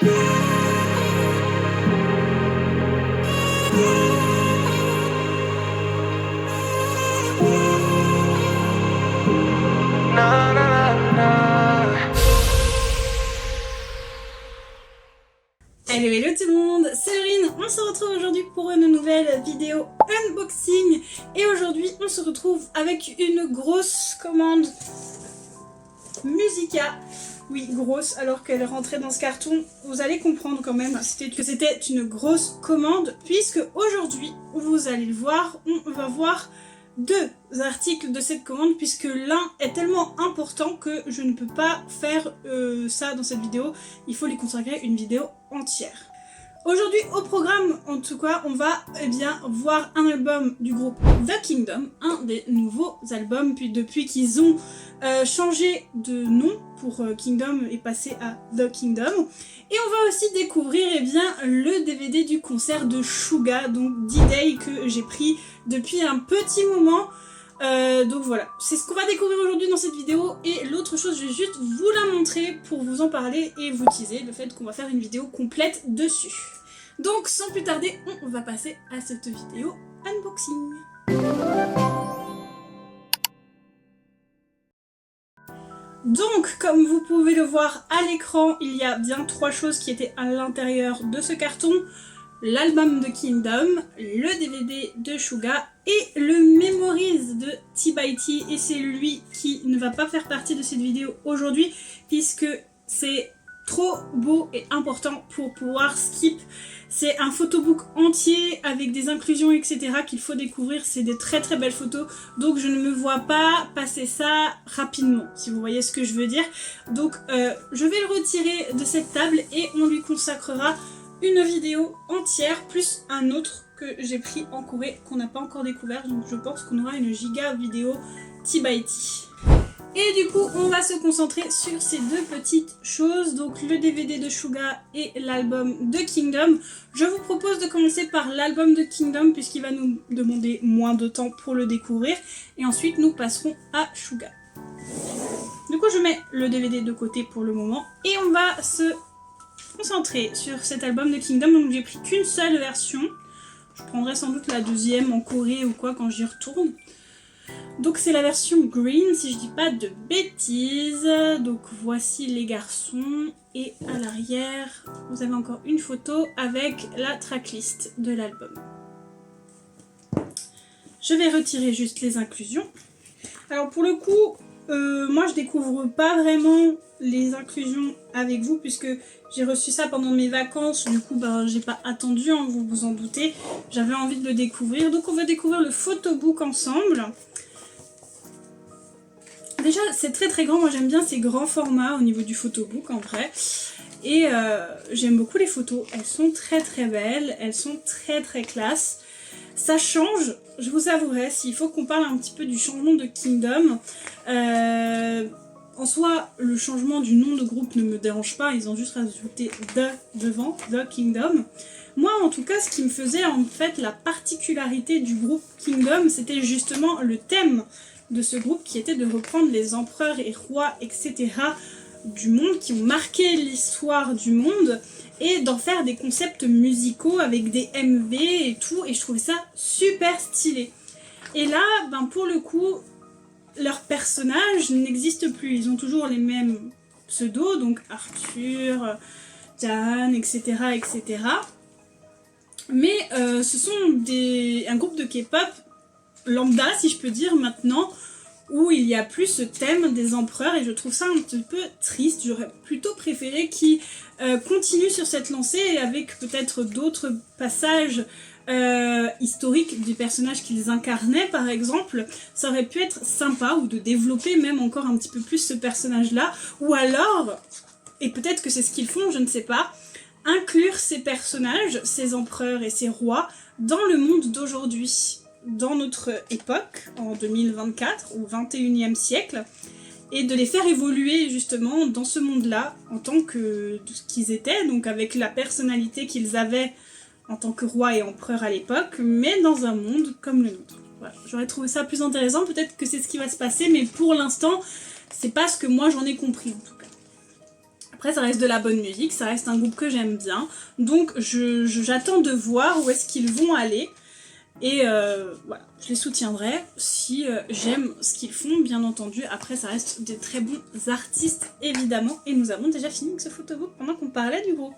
Hello hello tout le monde, c'est Laurine, on se retrouve aujourd'hui pour une nouvelle vidéo unboxing et aujourd'hui on se retrouve avec une grosse commande Musica. Oui, grosse, alors qu'elle est rentrée dans ce carton, vous allez comprendre quand même que c'était une grosse commande puisque aujourd'hui, vous allez le voir, on va voir deux articles de cette commande puisque l'un est tellement important que je ne peux pas faire ça dans cette vidéo, il faut lui consacrer une vidéo entière. Aujourd'hui au programme en tout cas on va voir un album du groupe The Kingdom, un des nouveaux albums depuis qu'ils ont changé de nom pour Kingdom et passé à The Kingdom. Et on va aussi découvrir le DVD du concert de Suga, donc D-Day que j'ai pris depuis un petit moment. Donc voilà, c'est ce qu'on va découvrir aujourd'hui dans cette vidéo et l'autre chose, je vais juste vous la montrer pour vous en parler et vous teaser le fait qu'on va faire une vidéo complète dessus. Donc sans plus tarder, on va passer à cette vidéo unboxing. Donc, comme vous pouvez le voir à l'écran, il y a bien trois choses qui étaient à l'intérieur de ce carton. L'album de Kingdom, le DVD de Suga et le Memories de T-by-T. Et c'est lui qui ne va pas faire partie de cette vidéo aujourd'hui puisque c'est trop beau et important pour pouvoir skip. C'est un photobook entier avec des inclusions etc. qu'il faut découvrir, c'est des très très belles photos, donc je ne me vois pas passer ça rapidement, si vous voyez ce que je veux dire. Donc je vais le retirer de cette table et on lui consacrera une vidéo entière, plus un autre que j'ai pris en Corée qu'on n'a pas encore découvert, donc je pense qu'on aura une giga vidéo T-by-T. Et du coup, on va se concentrer sur ces deux petites choses, donc le DVD de Suga et l'album de Kingdom. Je vous propose de commencer par l'album de Kingdom puisqu'il va nous demander moins de temps pour le découvrir. Et ensuite, nous passerons à Suga. Du coup, je mets le DVD de côté pour le moment et on va se concentrer sur cet album de Kingdom. Donc j'ai pris qu'une seule version. Je prendrai sans doute la deuxième en Corée ou quoi quand j'y retourne. Donc c'est la version green si je dis pas de bêtises. Donc voici les garçons et à l'arrière vous avez encore une photo avec la tracklist de l'album. Je vais retirer juste les inclusions. Alors pour le coup moi je découvre pas vraiment les inclusions avec vous puisque j'ai reçu ça pendant mes vacances, du coup j'ai pas attendu, hein, vous vous en doutez, j'avais envie de le découvrir. Donc on va découvrir le photobook ensemble. Déjà c'est très très grand, moi j'aime bien ces grands formats au niveau du photobook en vrai. Et j'aime beaucoup les photos, elles sont très très belles, elles sont très très classe. Ça change, je vous avouerai, s'il faut qu'on parle un petit peu du changement de Kingdom. En soi, le changement du nom de groupe ne me dérange pas, ils ont juste rajouté The devant, The Kingdom. Moi en tout cas, ce qui me faisait en fait la particularité du groupe Kingdom, c'était justement le thème de ce groupe qui était de reprendre les empereurs et rois, etc. du monde, qui ont marqué l'histoire du monde, et d'en faire des concepts musicaux avec des MV et tout, et je trouvais ça super stylé. Et là, pour le coup, leurs personnages n'existent plus, ils ont toujours les mêmes pseudos, donc Arthur, Jan, etc. etc. Mais ce sont un groupe de K-pop lambda, si je peux dire, maintenant, où il y a plus ce thème des empereurs, et je trouve ça un petit peu triste. J'aurais plutôt préféré qu'ils continuent sur cette lancée avec peut-être d'autres passages historiques des personnages qu'ils incarnaient par exemple. Ça aurait pu être sympa, ou de développer même encore un petit peu plus ce personnage là, ou alors, et peut-être que c'est ce qu'ils font, je ne sais pas, inclure ces personnages, ces empereurs et ces rois dans le monde d'aujourd'hui, dans notre époque, en 2024 ou 21e siècle, et de les faire évoluer justement dans ce monde-là en tant que ce qu'ils étaient, donc avec la personnalité qu'ils avaient en tant que roi et empereur à l'époque, mais dans un monde comme le nôtre. Voilà. J'aurais trouvé ça plus intéressant, peut-être que c'est ce qui va se passer, mais pour l'instant, c'est pas ce que moi j'en ai compris en tout cas. Après ça reste de la bonne musique, ça reste un groupe que j'aime bien, donc j'attends de voir où est-ce qu'ils vont aller. Et voilà, je les soutiendrai si j'aime ce qu'ils font, bien entendu. Après, ça reste des très bons artistes, évidemment. Et nous avons déjà fini avec ce photobook pendant qu'on parlait du groupe.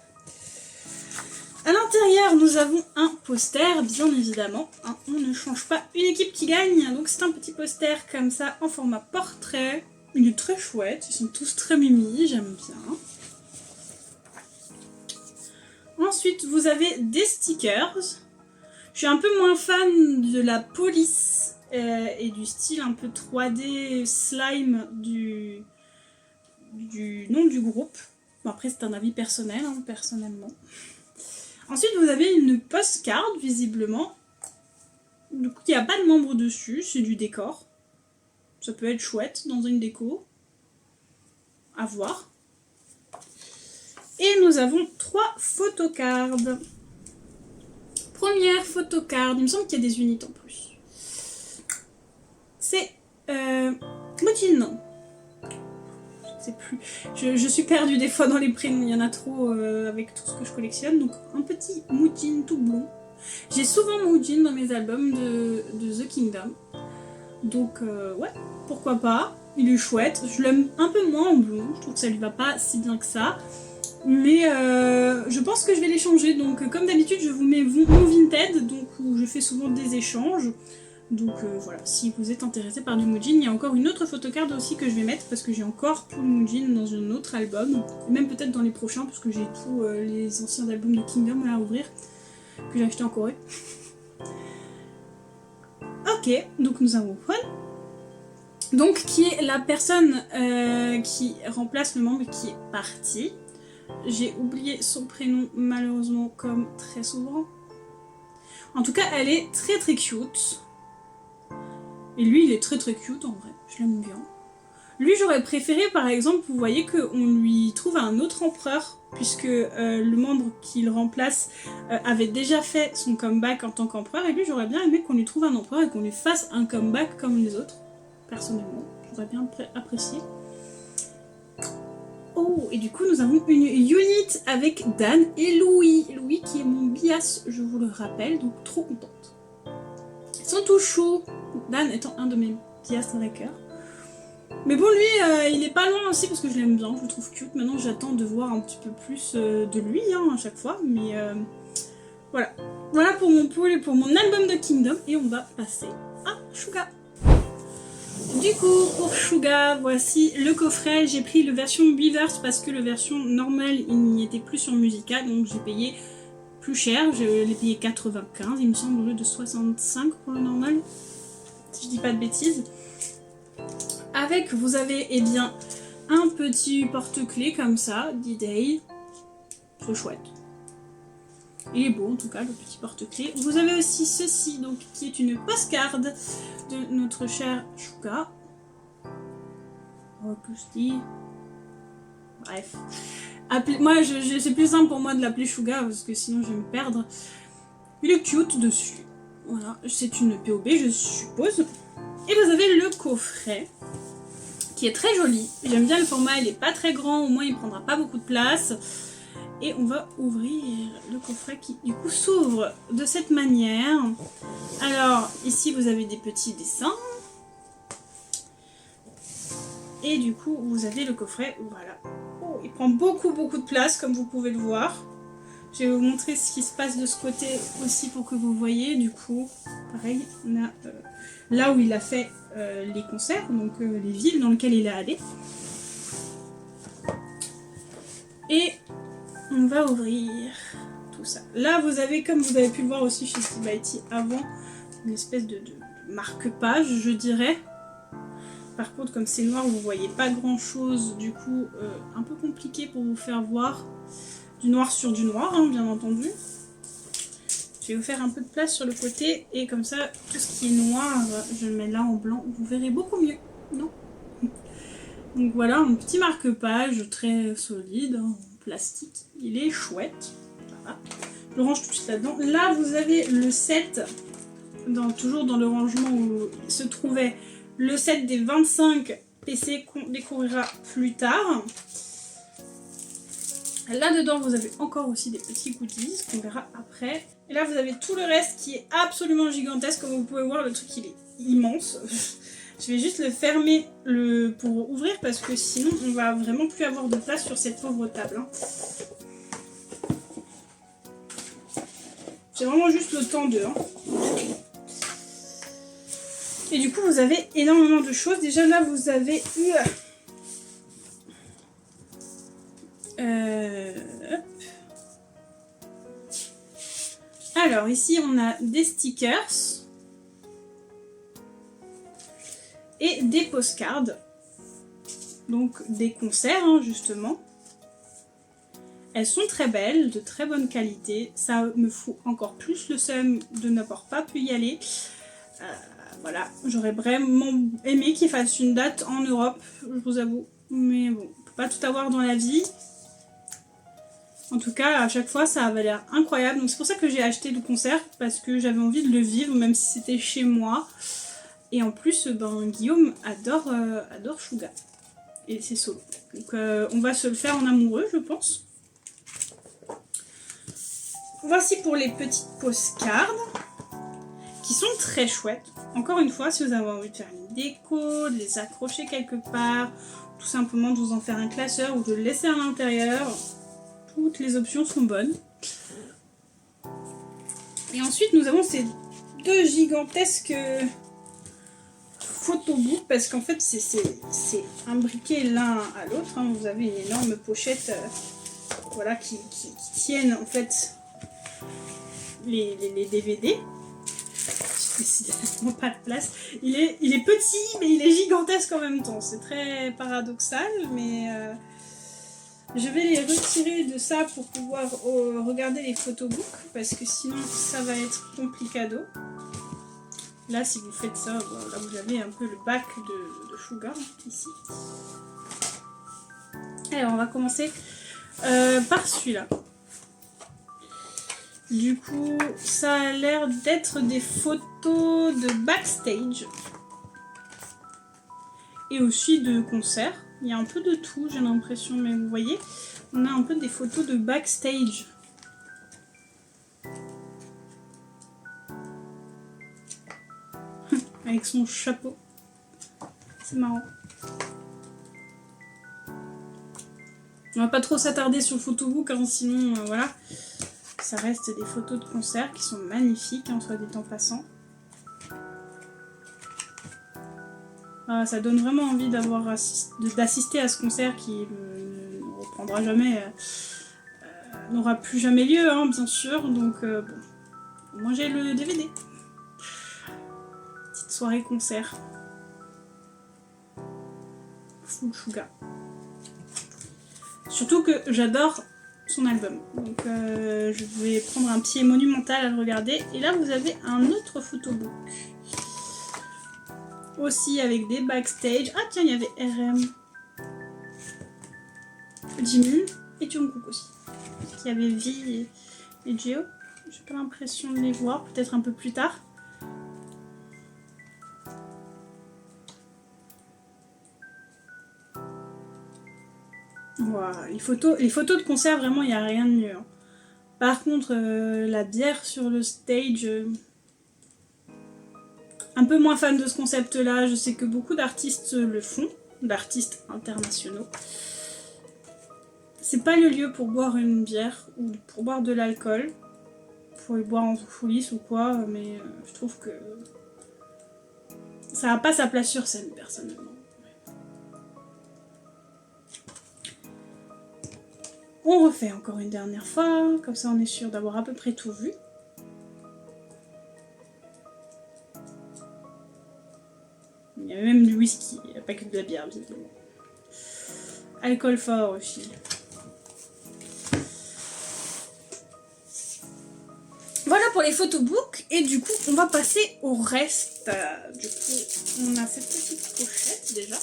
À l'intérieur, nous avons un poster, bien évidemment. Hein, on ne change pas une équipe qui gagne. Donc c'est un petit poster comme ça, en format portrait. Il est très chouette, ils sont tous très mimi, j'aime bien. Ensuite, vous avez des stickers. Je suis un peu moins fan de la police et du style un peu 3D slime du nom du groupe. Bon, après, c'est un avis personnel, hein, personnellement. Ensuite, vous avez une postcard, visiblement. Du coup, il n'y a pas de membres dessus, c'est du décor. Ça peut être chouette dans une déco. À voir. Et nous avons 3 photocards. Première photocard, il me semble qu'il y a des unités en plus. C'est Mujin. Je sais plus. Je suis perdue des fois dans les prénoms, il y en a trop avec tout ce que je collectionne. Donc un petit Mujin tout blond. J'ai souvent Mujin dans mes albums de The Kingdom. Donc ouais, pourquoi pas. Il est chouette. Je l'aime un peu moins en blond. Je trouve que ça lui va pas si bien que ça. Mais je pense que je vais les changer. Donc comme d'habitude, je vous mets mon Vinted, donc où je fais souvent des échanges. Donc voilà, si vous êtes intéressé par du Mujin, il y a encore une autre photocard aussi que je vais mettre parce que j'ai encore tout le Mujin dans un autre album. Et même peut-être dans les prochains parce que j'ai tous les anciens albums de Kingdom à ouvrir que j'ai acheté en Corée. Ok, donc nous avons Juan. Donc qui est la personne qui remplace le membre qui est parti. J'ai oublié son prénom malheureusement comme très souvent. En tout cas, elle est très très cute. Et lui, il est très très cute en vrai. Je l'aime bien. Lui, j'aurais préféré par exemple, vous voyez qu'on lui trouve un autre empereur. Puisque le membre qu'il remplace avait déjà fait son comeback en tant qu'empereur. Et lui, j'aurais bien aimé qu'on lui trouve un empereur et qu'on lui fasse un comeback comme les autres. Personnellement, j'aurais bien apprécié. Oh, et du coup, nous avons une unit avec Dan et Louis. Louis qui est mon bias, je vous le rappelle, donc trop contente. Ils sont tous chauds. Dan étant un de mes bias dans la cœur. Mais bon, lui, il est pas loin aussi parce que je l'aime bien, je le trouve cute. Maintenant, j'attends de voir un petit peu plus de lui hein, à chaque fois. Mais voilà. Voilà pour mon pool et pour mon album de Kingdom. Et on va passer à Suga. Du coup, pour Suga, voici le coffret. J'ai pris le version Weverse parce que le version normale, il n'y était plus sur Musica. Donc j'ai payé plus cher. Je l'ai payé 95, il me semble, au lieu de 65 pour le normal. Si je dis pas de bêtises. Avec, vous avez eh bien un petit porte-clés comme ça, D-Day. C'est chouette. Il est beau en tout cas, le petit porte-clés. Vous avez aussi ceci, donc qui est une postcard de notre cher Suga. Bref. Moi, c'est plus simple pour moi de l'appeler Suga parce que sinon je vais me perdre. Il est cute dessus. Voilà, c'est une POB, je suppose. Et vous avez le coffret qui est très joli. J'aime bien le format, il n'est pas très grand, au moins il ne prendra pas beaucoup de place. Et on va ouvrir le coffret qui du coup s'ouvre de cette manière. Alors ici vous avez des petits dessins. Et du coup vous avez le coffret, voilà. Oh, il prend beaucoup de place comme vous pouvez le voir. Je vais vous montrer ce qui se passe de ce côté aussi pour que vous voyez. Du coup, pareil, on a là où il a fait les concerts, donc les villes dans lesquelles il est allé. Et on va ouvrir tout ça. Là, vous avez, comme vous avez pu le voir aussi chez Steve Aoki avant, une espèce de marque-page, je dirais. Par contre, comme c'est noir, vous voyez pas grand-chose, du coup, un peu compliqué pour vous faire voir. Du noir sur du noir, hein, bien entendu. Je vais vous faire un peu de place sur le côté et comme ça, tout ce qui est noir, je le mets là en blanc. Vous verrez beaucoup mieux, non? Donc voilà, un petit marque-page très solide, hein, en plastique. Il est chouette. Voilà. Je le range tout de suite là-dedans. Là, vous avez le set, toujours dans le rangement où se trouvait le set des 25 PC qu'on découvrira plus tard. Là-dedans, vous avez encore aussi des petits goodies qu'on verra après. Et là, vous avez tout le reste qui est absolument gigantesque. Comme vous pouvez voir, le truc, il est immense. Je vais juste le fermer pour ouvrir parce que sinon, on va vraiment plus avoir de place sur cette pauvre table. Hein. J'ai vraiment juste le temps de... Hein. Et du coup, vous avez énormément de choses. Déjà, là, vous avez eu... Hop. Alors, ici, on a des stickers et des postcards. Donc, des concerts, hein, justement. Elles sont très belles, de très bonne qualité. Ça me fout encore plus le seum de n'avoir pas pu y aller. Voilà, j'aurais vraiment aimé qu'ils fassent une date en Europe, je vous avoue. Mais bon, on peut pas tout avoir dans la vie. En tout cas, à chaque fois, ça avait l'air incroyable. Donc c'est pour ça que j'ai acheté le concert, parce que j'avais envie de le vivre, même si c'était chez moi. Et en plus, Guillaume adore Suga. Et c'est solo. Donc on va se le faire en amoureux, je pense. Voici pour les petites postcards, qui sont très chouettes. Encore une fois, si vous avez envie de faire une déco, de les accrocher quelque part, tout simplement de vous en faire un classeur ou de le laisser à l'intérieur, toutes les options sont bonnes. Et ensuite, nous avons ces deux gigantesques photobooks, parce qu'en fait, c'est imbriqué l'un à l'autre. Hein. Vous avez une énorme pochette voilà, qui tiennent en fait les DVD. Décidément pas de place. Il est petit, mais il est gigantesque en même temps. C'est très paradoxal, mais je vais les retirer de ça pour pouvoir regarder les photobooks, parce que sinon ça va être complicado. Là, si vous faites ça, bon, là vous avez un peu le bac de Suga ici. Alors, on va commencer par celui-là. Du coup, ça a l'air d'être des photos de backstage. Et aussi de concerts. Il y a un peu de tout, j'ai l'impression, mais vous voyez, on a un peu des photos de backstage. Avec son chapeau. C'est marrant. On va pas trop s'attarder sur le photobook, hein, sinon, voilà. Ça reste des photos de concerts qui sont magnifiques, hein, soit dit en passant. Ça donne vraiment envie d'assister à ce concert qui ne reprendra jamais, n'aura plus jamais lieu, hein, bien sûr. Donc, bon, moi j'ai le DVD. Petite soirée concert. Full Suga. Surtout que j'adore son album. Donc je vais prendre un pied monumental à le regarder. Et là vous avez un autre photobook. Aussi avec des backstage. Ah tiens, il y avait RM, Jimin et Jungkook aussi. Il y avait V et Jeo. J'ai pas l'impression de les voir, peut-être un peu plus tard. Voilà, les photos de concert, vraiment, il n'y a rien de mieux. Hein. Par contre, la bière sur le stage, un peu moins fan de ce concept-là. Je sais que beaucoup d'artistes le font, d'artistes internationaux. C'est pas le lieu pour boire une bière ou pour boire de l'alcool. Pour le boire en coulisses ou quoi, mais je trouve que ça n'a pas sa place sur scène, personnellement. On refait encore une dernière fois, comme ça on est sûr d'avoir à peu près tout vu. Il y a même du whisky, il n'y a pas que de la bière, visiblement. Alcool fort aussi. Voilà pour les photobooks, et du coup on va passer au reste. Du coup on a cette petite pochette déjà.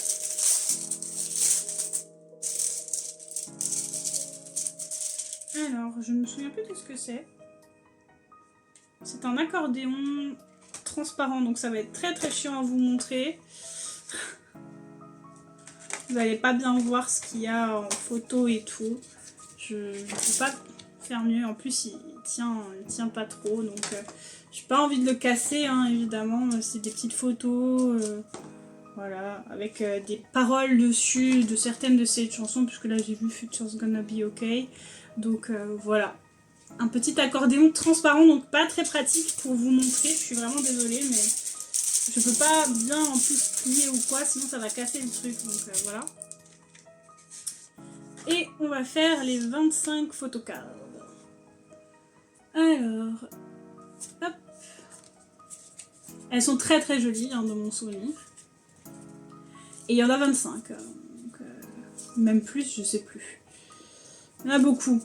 Alors, je ne me souviens plus de ce que c'est. C'est un accordéon transparent, donc ça va être très très chiant à vous montrer. Vous n'allez pas bien voir ce qu'il y a en photo et tout. Je peux pas faire mieux. En plus, il tient pas trop, donc j'ai pas envie de le casser, hein, évidemment. C'est des petites photos, voilà, avec des paroles dessus de certaines de ces chansons, puisque là j'ai vu Future's Gonna Be OK. Donc voilà. Un petit accordéon transparent, donc pas très pratique pour vous montrer. Je suis vraiment désolée, mais je peux pas bien en plus plier ou quoi, sinon ça va casser le truc. Donc voilà. Et on va faire les 25 photocards. Alors, hop. Elles sont très très jolies, hein, dans mon souvenir. Et il y en a 25. Donc, même plus, je sais plus. Il y en a beaucoup.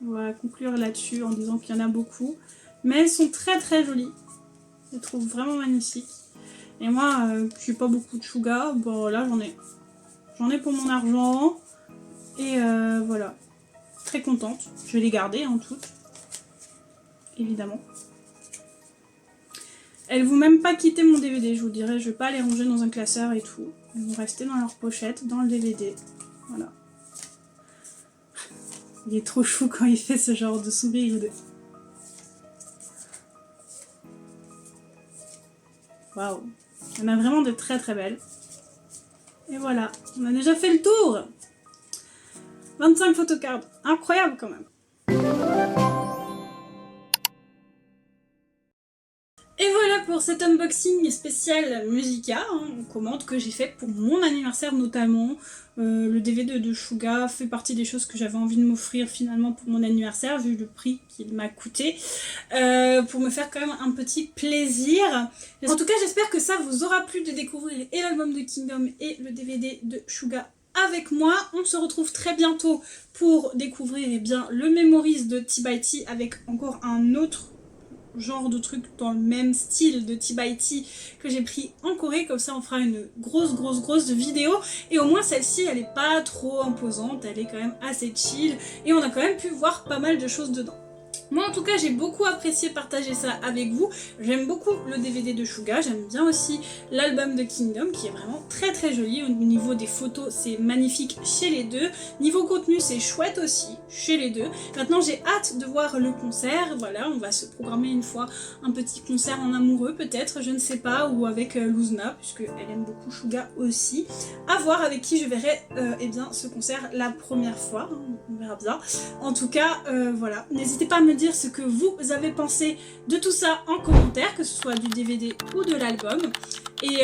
On va conclure là-dessus en disant qu'il y en a beaucoup. Mais elles sont très très jolies. Je les trouve vraiment magnifiques. Et moi, qui n'ai pas beaucoup de chouga, bon là j'en ai. J'en ai pour mon argent. Et voilà. Très contente. Je vais les garder, hein, toutes. Évidemment. Elles vont même pas quitter mon DVD, je vous dirais. Je vais pas les ranger dans un classeur et tout. Elles vont rester dans leur pochette, dans le DVD. Voilà. Il est trop chou quand il fait ce genre de sourire. Waouh. Il y en a vraiment de très très belles. Et voilà, on a déjà fait le tour. 25 photocards. Incroyable quand même. Et voilà pour cet unboxing spécial Musica, hein, commande que j'ai fait pour mon anniversaire notamment. Le DVD de Suga fait partie des choses que j'avais envie de m'offrir finalement pour mon anniversaire, vu le prix qu'il m'a coûté, pour me faire quand même un petit plaisir. En tout cas, j'espère que ça vous aura plu de découvrir et l'album de Kingdom et le DVD de Suga avec moi. On se retrouve très bientôt pour découvrir bien le Memories de T by T avec encore un autre genre de truc dans le même style de T by T que j'ai pris en Corée. Comme ça on fera une grosse vidéo et au moins celle-ci elle est pas trop imposante, elle est quand même assez chill et on a quand même pu voir pas mal de choses dedans. Moi en tout cas j'ai beaucoup apprécié partager ça avec vous. J'aime beaucoup le DVD de Suga, j'aime bien aussi l'album de Kingdom qui est vraiment très très joli. Au niveau des photos c'est magnifique chez les deux. Niveau contenu c'est chouette aussi chez les deux. Maintenant j'ai hâte de voir le concert. Voilà, on va se programmer une fois un petit concert en amoureux peut-être, je ne sais pas, ou avec Luzna puisque elle aime beaucoup Suga aussi. À voir avec qui je verrai eh bien, ce concert la première fois, hein, on verra bien. En tout cas voilà, n'hésitez pas à me dire ce que vous avez pensé de tout ça en commentaire, que ce soit du DVD ou de l'album. Et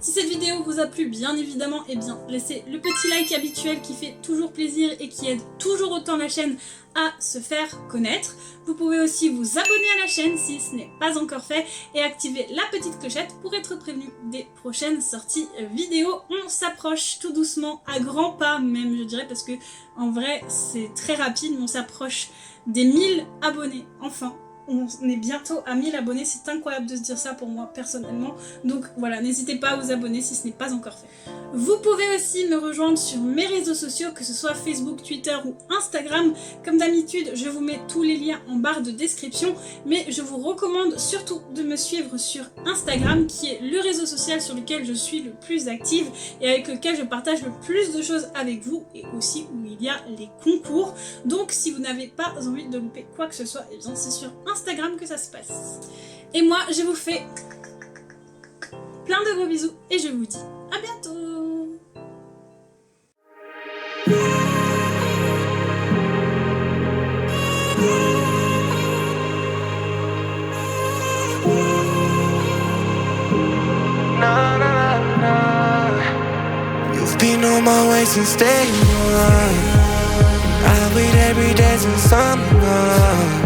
si cette vidéo vous a plu, bien évidemment, eh bien, laissez le petit like habituel qui fait toujours plaisir et qui aide toujours autant la chaîne à se faire connaître. Vous pouvez aussi vous abonner à la chaîne si ce n'est pas encore fait et activer la petite clochette pour être prévenu des prochaines sorties vidéo. On s'approche tout doucement, à grands pas même je dirais, parce que en vrai c'est très rapide, mais on s'approche des 1000 abonnés, enfin. On est bientôt à 1000 abonnés, c'est incroyable de se dire ça pour moi personnellement. Donc voilà, n'hésitez pas à vous abonner si ce n'est pas encore fait. Vous pouvez aussi me rejoindre sur mes réseaux sociaux, que ce soit Facebook, Twitter ou Instagram. Comme d'habitude, je vous mets tous les liens en barre de description, mais je vous recommande surtout de me suivre sur Instagram, qui est le réseau social sur lequel je suis le plus active et avec lequel je partage le plus de choses avec vous, et aussi où il y a les concours. Donc si vous n'avez pas envie de louper quoi que ce soit, et bien c'est sur Instagram que ça se passe. Et moi, je vous fais plein de gros bisous et je vous dis à bientôt. You've been on my way since day one. I wait every day since summer.